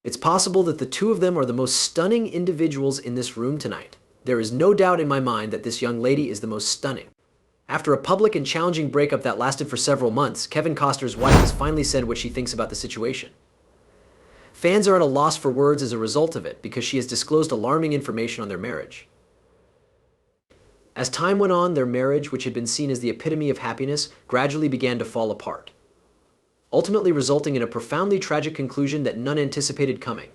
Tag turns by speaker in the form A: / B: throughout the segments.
A: It's possible that the two of them are the most stunning individuals in this room tonight. There is no doubt in my mind that this young lady is the most stunning. After a public and challenging breakup that lasted for several months, Kevin Costner's wife has finally said what she thinks about the situation. Fans are at a loss for words as a result of it because she has disclosed alarming information on their marriage. As time went on, their marriage, which had been seen as the epitome of happiness, gradually began to fall apart, ultimately resulting in a profoundly tragic conclusion that none anticipated coming.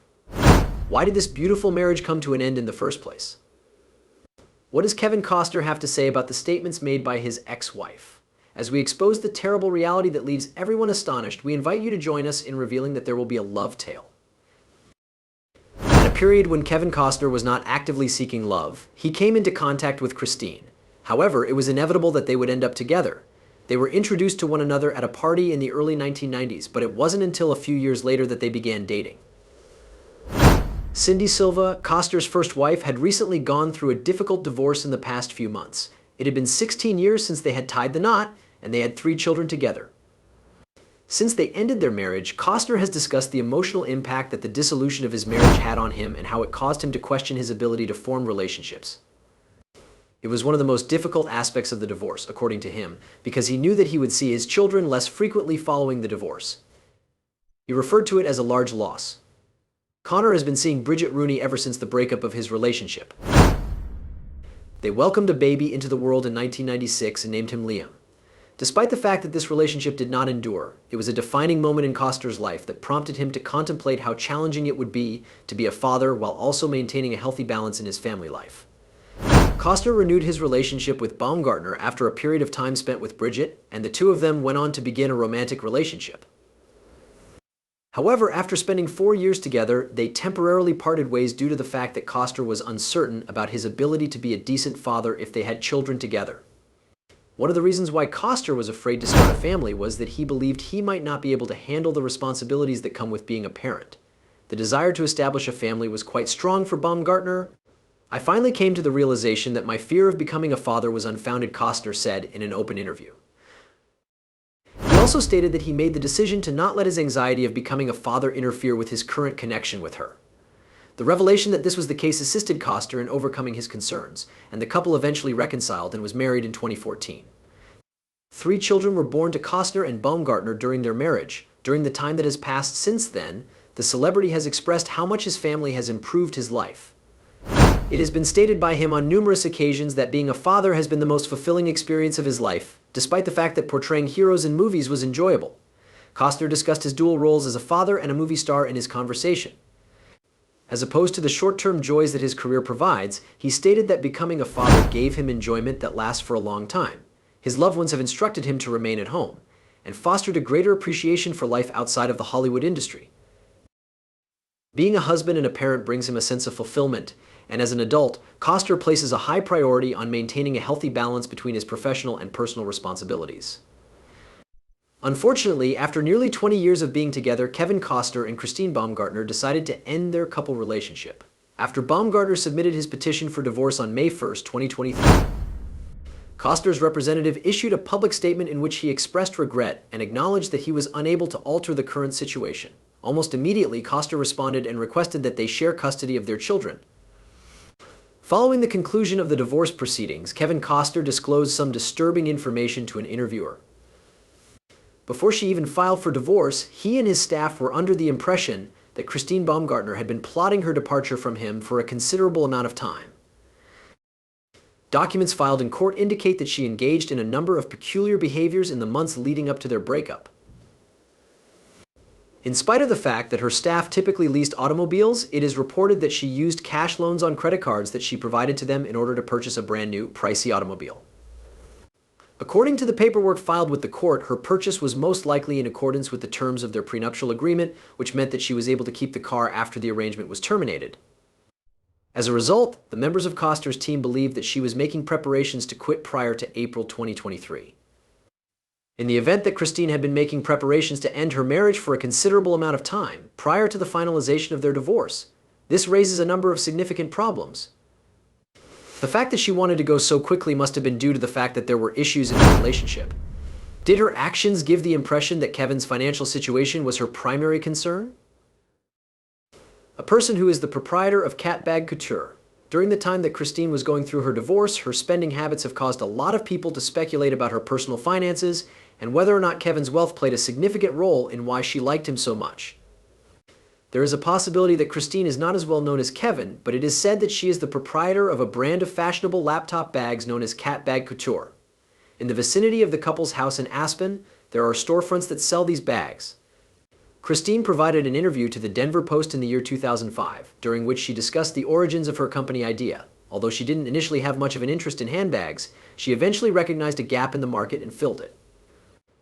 A: Why did this beautiful marriage come to an end in the first place? What does Kevin Costner have to say about the statements made by his ex-wife? As we expose the terrible reality that leaves everyone astonished, we invite you to join us in revealing that there will be a love tale. At a period when Kevin Costner was not actively seeking love, he came into contact with Christine. However, it was inevitable that they would end up together. They were introduced to one another at a party in the early 1990s, but it wasn't until a few years later that they began dating. Cindy Silva, Costner's first wife, had recently gone through a difficult divorce in the past few months. It had been 16 years since they had tied the knot, and they had 3 children together. Since they ended their marriage, Costner has discussed the emotional impact that the dissolution of his marriage had on him and how it caused him to question his ability to form relationships. It was one of the most difficult aspects of the divorce, according to him, because he knew that he would see his children less frequently following the divorce. He referred to it as a large loss. Connor has been seeing Bridget Rooney ever since the breakup of his relationship. They welcomed a baby into the world in 1996 and named him Liam. Despite the fact that this relationship did not endure, it was a defining moment in Costner's life that prompted him to contemplate how challenging it would be to be a father while also maintaining a healthy balance in his family life. Costner renewed his relationship with Baumgartner after a period of time spent with Bridget, and the two of them went on to begin a romantic relationship. However, after spending 4 years together, they temporarily parted ways due to the fact that Costner was uncertain about his ability to be a decent father if they had children together. One of the reasons why Costner was afraid to start a family was that he believed he might not be able to handle the responsibilities that come with being a parent. The desire to establish a family was quite strong for Baumgartner. I finally came to the realization that my fear of becoming a father was unfounded, Costner said in an open interview. He also stated that he made the decision to not let his anxiety of becoming a father interfere with his current connection with her. The revelation that this was the case assisted Costner in overcoming his concerns, and the couple eventually reconciled and was married in 2014. 3 children were born to Costner and Baumgartner during their marriage. During the time that has passed since then, the celebrity has expressed how much his family has improved his life. It has been stated by him on numerous occasions that being a father has been the most fulfilling experience of his life, despite the fact that portraying heroes in movies was enjoyable. Costner discussed his dual roles as a father and a movie star in his conversation. As opposed to the short-term joys that his career provides, he stated that becoming a father gave him enjoyment that lasts for a long time. His loved ones have instructed him to remain at home, and fostered a greater appreciation for life outside of the Hollywood industry. Being a husband and a parent brings him a sense of fulfillment, and as an adult, Costner places a high priority on maintaining a healthy balance between his professional and personal responsibilities. Unfortunately, after nearly 20 years of being together, Kevin Costner and Christine Baumgartner decided to end their couple relationship. After Baumgartner submitted his petition for divorce on May 1st, 2023, Costner's representative issued a public statement in which he expressed regret and acknowledged that he was unable to alter the current situation. Almost immediately, Costner responded and requested that they share custody of their children. Following the conclusion of the divorce proceedings, Kevin Costner disclosed some disturbing information to an interviewer. Before she even filed for divorce, he and his staff were under the impression that Christine Baumgartner had been plotting her departure from him for a considerable amount of time. Documents filed in court indicate that she engaged in a number of peculiar behaviors in the months leading up to their breakup. In spite of the fact that her staff typically leased automobiles, it is reported that she used cash loans on credit cards that she provided to them in order to purchase a brand new, pricey automobile. According to the paperwork filed with the court, her purchase was most likely in accordance with the terms of their prenuptial agreement, which meant that she was able to keep the car after the arrangement was terminated. As a result, the members of Costner's team believed that she was making preparations to quit prior to April 2023. In the event that Christine had been making preparations to end her marriage for a considerable amount of time, prior to the finalization of their divorce, this raises a number of significant problems. The fact that she wanted to go so quickly must have been due to the fact that there were issues in the relationship. Did her actions give the impression that Kevin's financial situation was her primary concern? a person who is the proprietor of Cat Bag Couture. During the time that Christine was going through her divorce, her spending habits have caused a lot of people to speculate about her personal finances and whether or not Kevin's wealth played a significant role in why she liked him so much. There is a possibility that Christine is not as well known as Kevin, but it is said that she is the proprietor of a brand of fashionable laptop bags known as Cat Bag Couture. In the vicinity of the couple's house in Aspen, there are storefronts that sell these bags. Christine provided an interview to the Denver Post in the year 2005, during which she discussed the origins of her company idea. Although she didn't initially have much of an interest in handbags, she eventually recognized a gap in the market and filled it.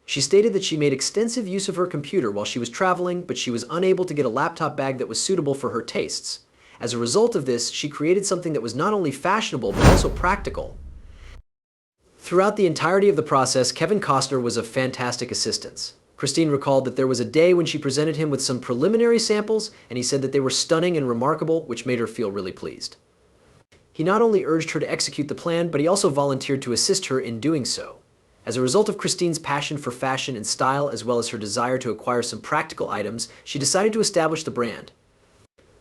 A: She stated that she made extensive use of her computer while she was traveling, but she was unable to get a laptop bag that was suitable for her tastes. As a result of this, she created something that was not only fashionable but also practical. Throughout the entirety of the process, Kevin Costner was of fantastic assistance. Christine recalled that there was a day when she presented him with some preliminary samples, and he said that they were stunning and remarkable, which made her feel really pleased. He not only urged her to execute the plan, but he also volunteered to assist her in doing so. As a result of Christine's passion for fashion and style, as well as her desire to acquire some practical items, she decided to establish the brand.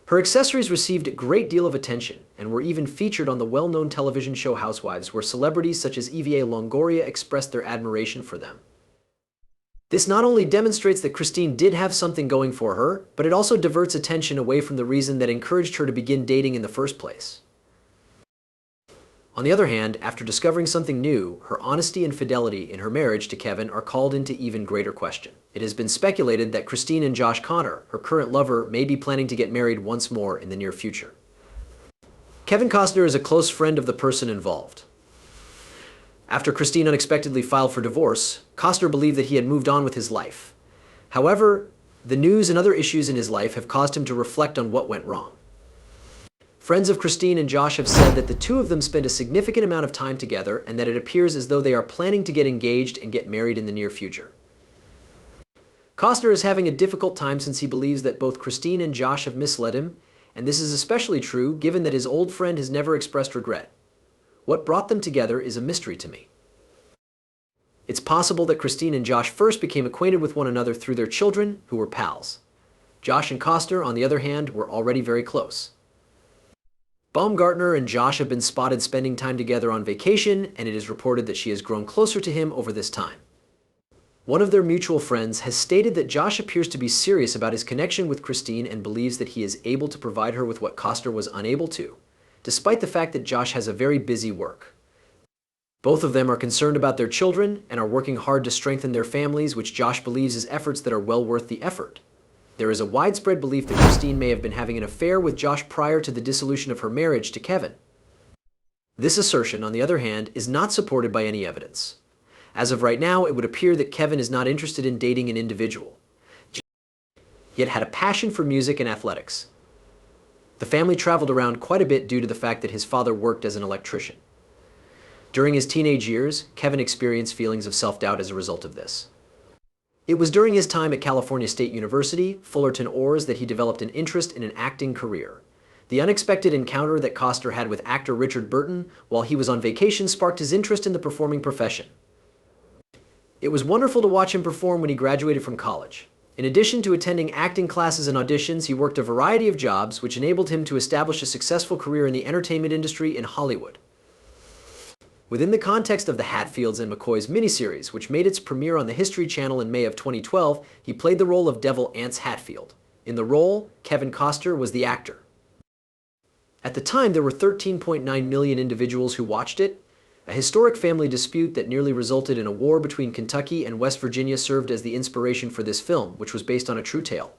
A: Her accessories received a great deal of attention, and were even featured on the well-known television show Housewives, where celebrities such as Eva Longoria expressed their admiration for them. This not only demonstrates that Christine did have something going for her, but it also diverts attention away from the reason that encouraged her to begin dating in the first place. On the other hand, after discovering something new, her honesty and fidelity in her marriage to Kevin are called into even greater question. It has been speculated that Christine and Josh Connor, her current lover, may be planning to get married once more in the near future. Kevin Costner is a close friend of the person involved. After Christine unexpectedly filed for divorce, Costner believed that he had moved on with his life. However, the news and other issues in his life have caused him to reflect on what went wrong. Friends of Christine and Josh have said that the two of them spent a significant amount of time together and that it appears as though they are planning to get engaged and get married in the near future. Costner is having a difficult time since he believes that both Christine and Josh have misled him, and this is especially true given that his old friend has never expressed regret. What brought them together is a mystery to me. It's possible that Christine and Josh first became acquainted with one another through their children, who were pals. Josh and Costner, on the other hand, were already very close. Baumgartner and Josh have been spotted spending time together on vacation, and it is reported that she has grown closer to him over this time. One of their mutual friends has stated that Josh appears to be serious about his connection with Christine and believes that he is able to provide her with what Costner was unable to, despite the fact that Josh has a very busy work. Both of them are concerned about their children and are working hard to strengthen their families, which Josh believes is efforts that are well worth the effort. There is a widespread belief that Christine may have been having an affair with Josh prior to the dissolution of her marriage to Kevin. This assertion, on the other hand, is not supported by any evidence. As of right now, it would appear that Kevin is not interested in dating an individual, yet had a passion for music and athletics. The family traveled around quite a bit due to the fact that his father worked as an electrician. During his teenage years, Kevin experienced feelings of self-doubt as a result of this. It was during his time at California State University, Fullerton Ors, that he developed an interest in an acting career. The unexpected encounter that Costner had with actor Richard Burton while he was on vacation sparked his interest in the performing profession. It was wonderful to watch him perform when he graduated from college. In addition to attending acting classes and auditions, he worked a variety of jobs, which enabled him to establish a successful career in the entertainment industry in Hollywood. Within the context of the Hatfields and McCoys miniseries, which made its premiere on the History Channel in May of 2012, he played the role of Devil Anse Hatfield. In the role, Kevin Costner was the actor. At the time, there were 13.9 million individuals who watched it. A historic family dispute that nearly resulted in a war between Kentucky and West Virginia served as the inspiration for this film, which was based on a true tale.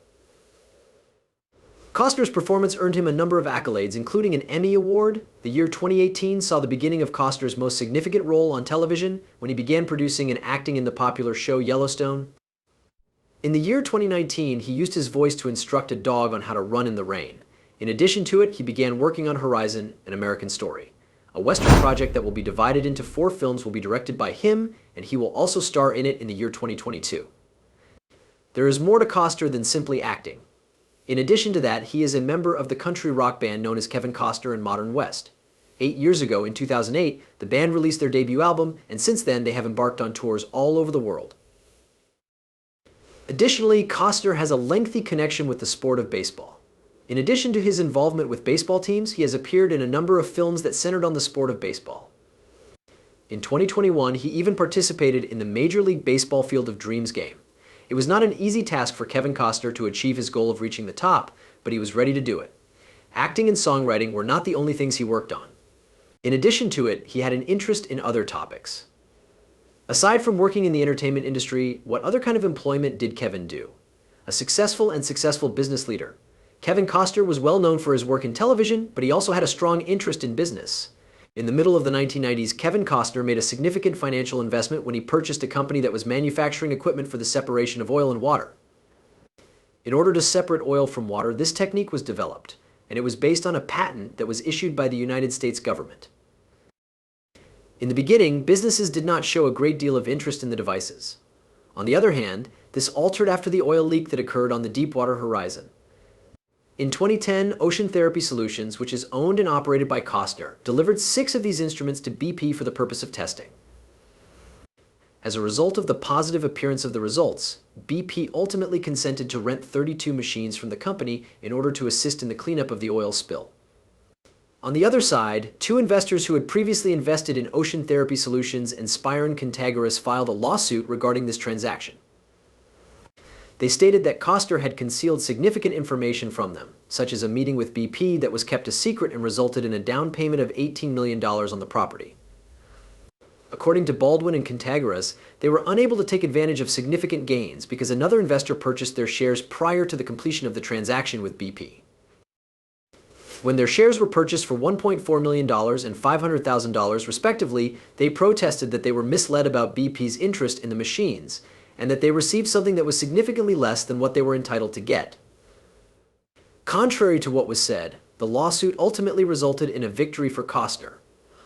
A: Costner's performance earned him a number of accolades, including an Emmy Award. The year 2018 saw the beginning of Costner's most significant role on television when he began producing and acting in the popular show Yellowstone. In the year 2019, he used his voice to instruct a dog on how to run in the rain. In addition to it, he began working on Horizon, An American Story. A Western project that will be divided into 4 films will be directed by him, and he will also star in it in the year 2022. There is more to Costner than simply acting. In addition to that, he is a member of the country rock band known as Kevin Costner and Modern West. 8 years ago, in 2008, the band released their debut album, and since then they have embarked on tours all over the world. Additionally, Costner has a lengthy connection with the sport of baseball. In addition to his involvement with baseball teams, he has appeared in a number of films that centered on the sport of baseball. In 2021, he even participated in the Major League Baseball Field of Dreams game. It was not an easy task for Kevin Costner to achieve his goal of reaching the top, but he was ready to do it. Acting and songwriting were not the only things he worked on. In addition to it, he had an interest in other topics. Aside from working in the entertainment industry, what other kind of employment did Kevin do? A successful business leader. Kevin Costner was well known for his work in television, but he also had a strong interest in business. In the middle of the 1990s, Kevin Costner made a significant financial investment when he purchased a company that was manufacturing equipment for the separation of oil and water. In order to separate oil from water, this technique was developed, and it was based on a patent that was issued by the United States government. In the beginning, businesses did not show a great deal of interest in the devices. On the other hand, this altered after the oil leak that occurred on the Deepwater Horizon. In 2010, Ocean Therapy Solutions, which is owned and operated by Costner, delivered 6 of these instruments to BP for the purpose of testing. As a result of the positive appearance of the results, BP ultimately consented to rent 32 machines from the company in order to assist in the cleanup of the oil spill. On the other side, 2 investors who had previously invested in Ocean Therapy Solutions and Spire & Contagoras filed a lawsuit regarding this transaction. They stated that Costner had concealed significant information from them, such as a meeting with BP that was kept a secret and resulted in a down payment of $18 million on the property. According to Baldwin and Contagoras, they were unable to take advantage of significant gains because another investor purchased their shares prior to the completion of the transaction with BP. When their shares were purchased for $1.4 million and $500,000 respectively, they protested that they were misled about BP's interest in the machines, and that they received something that was significantly less than what they were entitled to get. Contrary to what was said, the lawsuit ultimately resulted in a victory for Costner.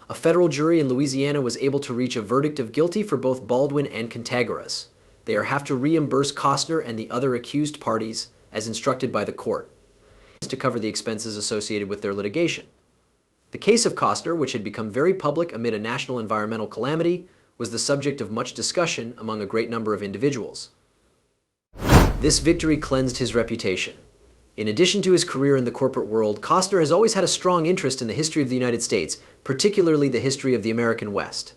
A: A federal jury in Louisiana was able to reach a verdict of guilty for both Baldwin and Contagoras. They have to reimburse Costner and the other accused parties, as instructed by the court, to cover the expenses associated with their litigation. The case of Costner, which had become very public amid a national environmental calamity, was the subject of much discussion among a great number of individuals. This victory cleansed his reputation. In addition to his career in the corporate world, Costner has always had a strong interest in the history of the United States, particularly the history of the American West.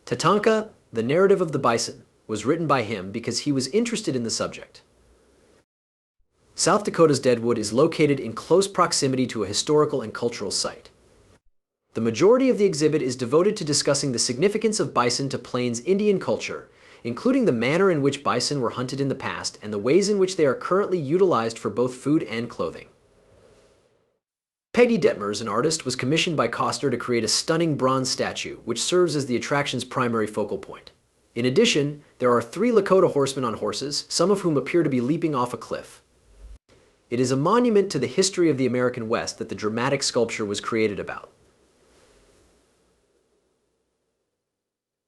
A: Tatanka, the narrative of the bison, was written by him because he was interested in the subject. South Dakota's Deadwood is located in close proximity to a historical and cultural site. The majority of the exhibit is devoted to discussing the significance of bison to Plains Indian culture, including the manner in which bison were hunted in the past and the ways in which they are currently utilized for both food and clothing. Peggy Detmers, an artist, was commissioned by Costner to create a stunning bronze statue, which serves as the attraction's primary focal point. In addition, there are 3 Lakota horsemen on horses, some of whom appear to be leaping off a cliff. It is a monument to the history of the American West that the dramatic sculpture was created about.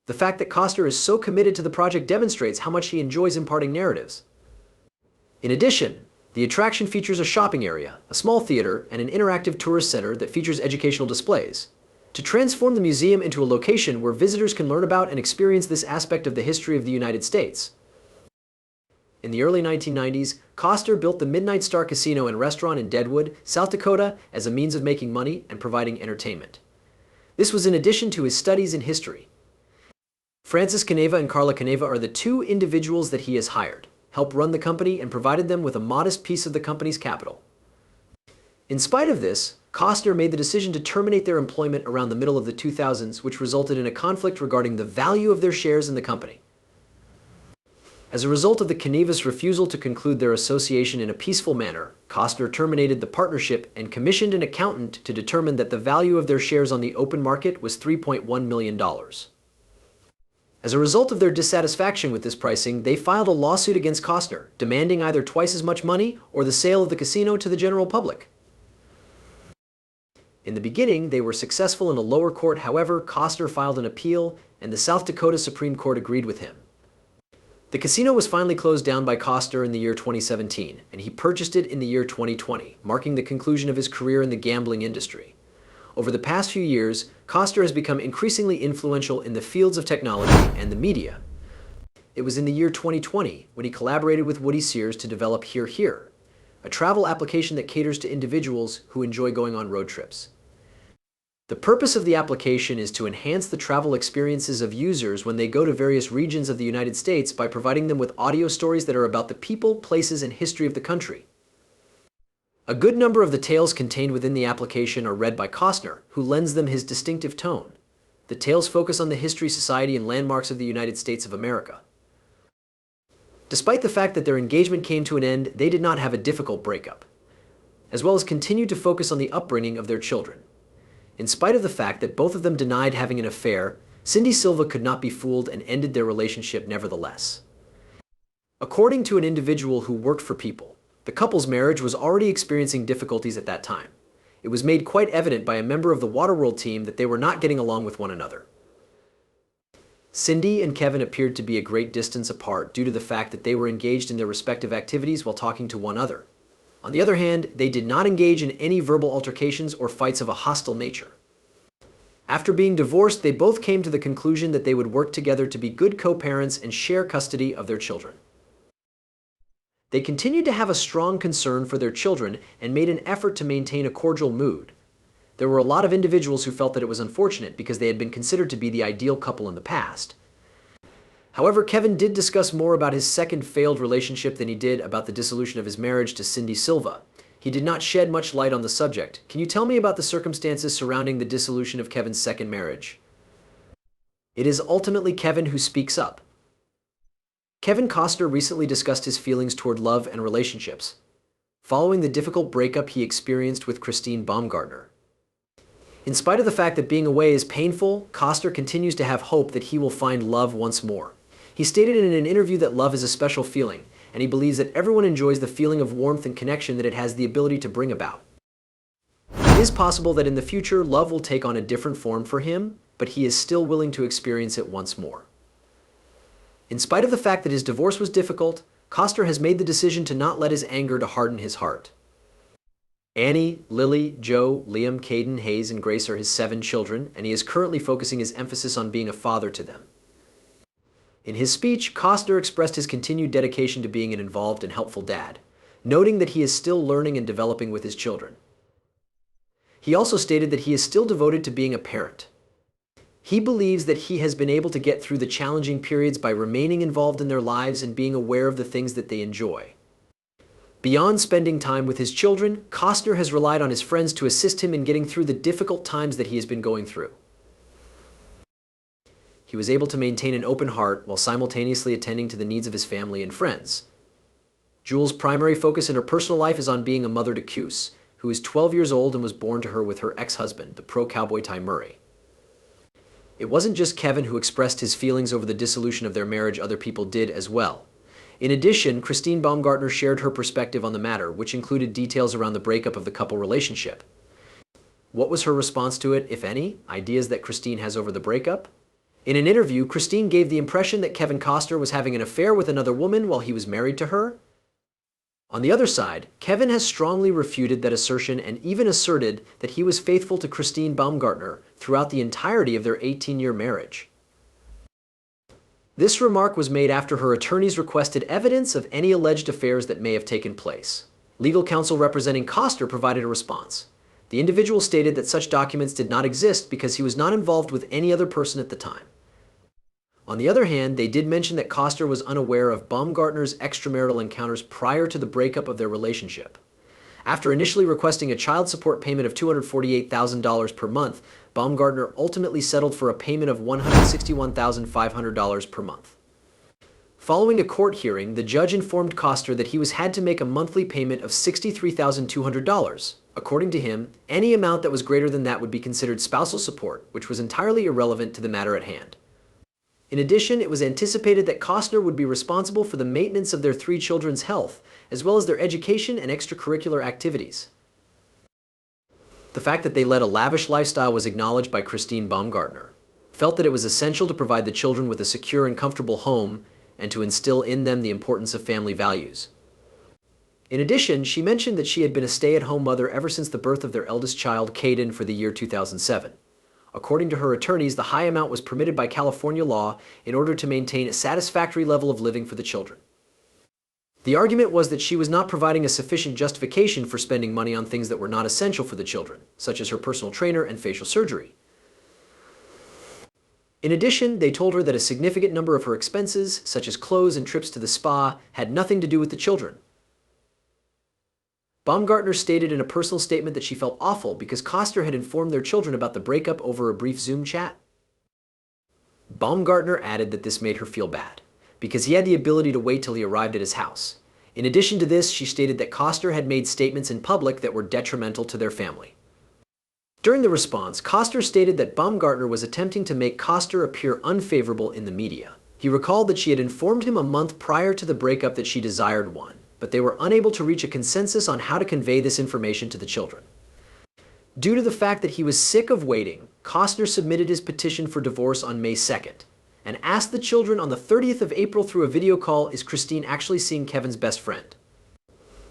A: The fact that Costner is so committed to the project demonstrates how much he enjoys imparting narratives. In addition, the attraction features a shopping area, a small theater, and an interactive tourist center that features educational displays. To transform the museum into a location where visitors can learn about and experience this aspect of the history of the United States. In the early 1990s, Costner built the Midnight Star Casino and Restaurant in Deadwood, South Dakota, as a means of making money and providing entertainment. This was in addition to his studies in history. Francis Caneva and Carla Caneva are the 2 individuals that he has hired, helped run the company, and provided them with a modest piece of the company's capital. In spite of this, Costner made the decision to terminate their employment around the middle of the 2000s, which resulted in a conflict regarding the value of their shares in the company. As a result of the Canevas' refusal to conclude their association in a peaceful manner, Costner terminated the partnership and commissioned an accountant to determine that the value of their shares on the open market was $3.1 million. As a result of their dissatisfaction with this pricing, they filed a lawsuit against Costner, demanding either twice as much money or the sale of the casino to the general public. In the beginning, they were successful in a lower court. However, Costner filed an appeal, and the South Dakota Supreme Court agreed with him. The casino was finally closed down by Costner in the year 2017, and he purchased it in the year 2020, marking the conclusion of his career in the gambling industry. Over the past few years, Costner has become increasingly influential in the fields of technology and the media. It was in the year 2020 when he collaborated with Woody Sears to develop Here Here, a travel application that caters to individuals who enjoy going on road trips. The purpose of the application is to enhance the travel experiences of users when they go to various regions of the United States by providing them with audio stories that are about the people, places, and history of the country. A good number of the tales contained within the application are read by Costner, who lends them his distinctive tone. The tales focus on the history, society, and landmarks of the United States of America. Despite the fact that their engagement came to an end, they did not have a difficult breakup, as well as continued to focus on the upbringing of their children. In spite of the fact that both of them denied having an affair, Cindy Silva could not be fooled and ended their relationship nevertheless. According to an individual who worked for People, the couple's marriage was already experiencing difficulties at that time. It was made quite evident by a member of the Waterworld team that they were not getting along with one another. Cindy and Kevin appeared to be a great distance apart due to the fact that they were engaged in their respective activities while talking to one another. On the other hand, they did not engage in any verbal altercations or fights of a hostile nature. After being divorced, they both came to the conclusion that they would work together to be good co-parents and share custody of their children. They continued to have a strong concern for their children and made an effort to maintain a cordial mood. There were a lot of individuals who felt that it was unfortunate because they had been considered to be the ideal couple in the past. However, Kevin did discuss more about his second failed relationship than he did about the dissolution of his marriage to Cindy Silva. He did not shed much light on the subject. Can you tell me about the circumstances surrounding the dissolution of Kevin's second marriage? It is ultimately Kevin who speaks up. Kevin Costner recently discussed his feelings toward love and relationships, following the difficult breakup he experienced with Christine Baumgartner. In spite of the fact that being away is painful, Costner continues to have hope that he will find love once more. He stated in an interview that love is a special feeling, and he believes that everyone enjoys the feeling of warmth and connection that it has the ability to bring about. It is possible that in the future, love will take on a different form for him, but he is still willing to experience it once more. In spite of the fact that his divorce was difficult, Costner has made the decision to not let his anger to harden his heart. Annie, Lily, Joe, Liam, Caden, Hayes, and Grace are his 7 children, and he is currently focusing his emphasis on being a father to them. In his speech, Costner expressed his continued dedication to being an involved and helpful dad, noting that he is still learning and developing with his children. He also stated that he is still devoted to being a parent. He believes that he has been able to get through the challenging periods by remaining involved in their lives and being aware of the things that they enjoy. Beyond spending time with his children, Costner has relied on his friends to assist him in getting through the difficult times that he has been going through. He was able to maintain an open heart while simultaneously attending to the needs of his family and friends. Jules' primary focus in her personal life is on being a mother to Cuse, who is 12 years old and was born to her with her ex-husband, the pro cowboy Ty Murray. It wasn't just Kevin who expressed his feelings over the dissolution of their marriage, other people did as well. In addition, Christine Baumgartner shared her perspective on the matter, which included details around the breakup of the couple relationship. What was her response to it, if any? Ideas that Christine has over the breakup? In an interview, Christine gave the impression that Kevin Costner was having an affair with another woman while he was married to her. On the other side, Kevin has strongly refuted that assertion and even asserted that he was faithful to Christine Baumgartner throughout the entirety of their 18-year marriage. This remark was made after her attorneys requested evidence of any alleged affairs that may have taken place. Legal counsel representing Costner provided a response. The individual stated that such documents did not exist because he was not involved with any other person at the time. On the other hand, they did mention that Costner was unaware of Baumgartner's extramarital encounters prior to the breakup of their relationship. After initially requesting a child support payment of $248,000 per month, Baumgartner ultimately settled for a payment of $161,500 per month. Following a court hearing, the judge informed Costner that he had to make a monthly payment of $63,200. According to him, any amount that was greater than that would be considered spousal support, which was entirely irrelevant to the matter at hand. In addition, it was anticipated that Costner would be responsible for the maintenance of their 3 children's health, as well as their education and extracurricular activities. The fact that they led a lavish lifestyle was acknowledged by Christine Baumgartner, felt that it was essential to provide the children with a secure and comfortable home and to instill in them the importance of family values. In addition, she mentioned that she had been a stay-at-home mother ever since the birth of their eldest child, Caden, for the year 2007. According to her attorneys, the high amount was permitted by California law in order to maintain a satisfactory level of living for the children. The argument was that she was not providing a sufficient justification for spending money on things that were not essential for the children, such as her personal trainer and facial surgery. In addition, they told her that a significant number of her expenses, such as clothes and trips to the spa, had nothing to do with the children. Baumgartner stated in a personal statement that she felt awful because Costner had informed their children about the breakup over a brief Zoom chat. Baumgartner added that this made her feel bad, because he had the ability to wait till he arrived at his house. In addition to this, she stated that Costner had made statements in public that were detrimental to their family. During the response, Costner stated that Baumgartner was attempting to make Costner appear unfavorable in the media. He recalled that she had informed him a month prior to the breakup that she desired one, but they were unable to reach a consensus on how to convey this information to the children. Due to the fact that he was sick of waiting, Costner submitted his petition for divorce on May 2nd and asked the children on the 30th of April through a video call, is Christine actually seeing Kevin's best friend?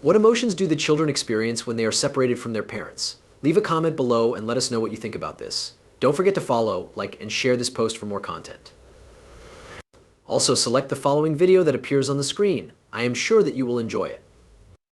A: What emotions do the children experience when they are separated from their parents? Leave a comment below and let us know what you think about this. Don't forget to follow, like, and share this post for more content. Also, select the following video that appears on the screen. I am sure that you will enjoy it.